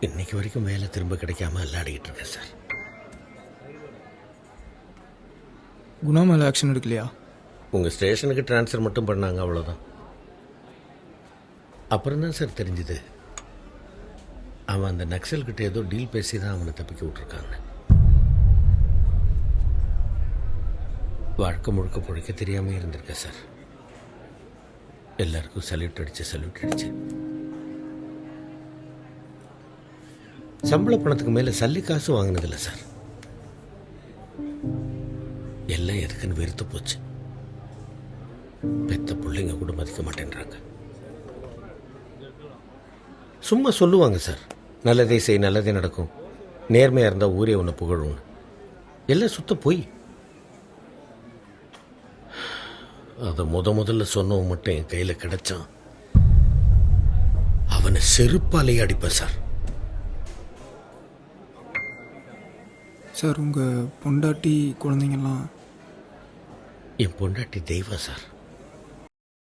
இன்னைக்கு வரைக்கும் வேலை திரும்ப கிடைக்காம அல்லாடிக்கிட்டு இருக்கேன் சார். குணா மேலே ஆக்ஷன் எடுக்கலையா? உங்கள் ஸ்டேஷனுக்கு ட்ரான்ஸ்ஃபர் மட்டும் பண்ணாங்க, அவ்வளோதான். அப்புறம் தான் சார் தெரிஞ்சுது அவன் அந்த நக்சல்கிட்ட ஏதோ டீல் பேசி தான் அவனை தப்பிக்க விட்டுருக்காங்க. வாழ்க்கை முழுக்க பொழைக்க தெரியாமல் இருந்திருக்கேன் சார். எல்லாருக்கும் சல்யூட் அடிச்சு சம்பள பணத்துக்கு மேலே சல்லி காசு வாங்கினதில்லை சார். எல்லாம் எதுக்குன்னு வெறுத்து போச்சு. பெத்த பிள்ளைங்க கூட மதிக்க மாட்டேன்றாங்க. சும்மா சொல்லுவாங்க சார், நல்லதே செய் நல்லதே நடக்கும், நேர்மையாக இருந்தால் ஊரே ஒன்று புகழும். எல்லாம் சுத்த போய். அதை முதல்ல சொன்னவன் மட்டும் என் கையில் கிடைச்சான், அவனை செருப்பாலேயே அடிப்பேன் சார். சார் உங்கள் பொண்டாட்டி குழந்தைங்கள்லாம்? என் பொண்டாட்டி தெய்வம் சார்.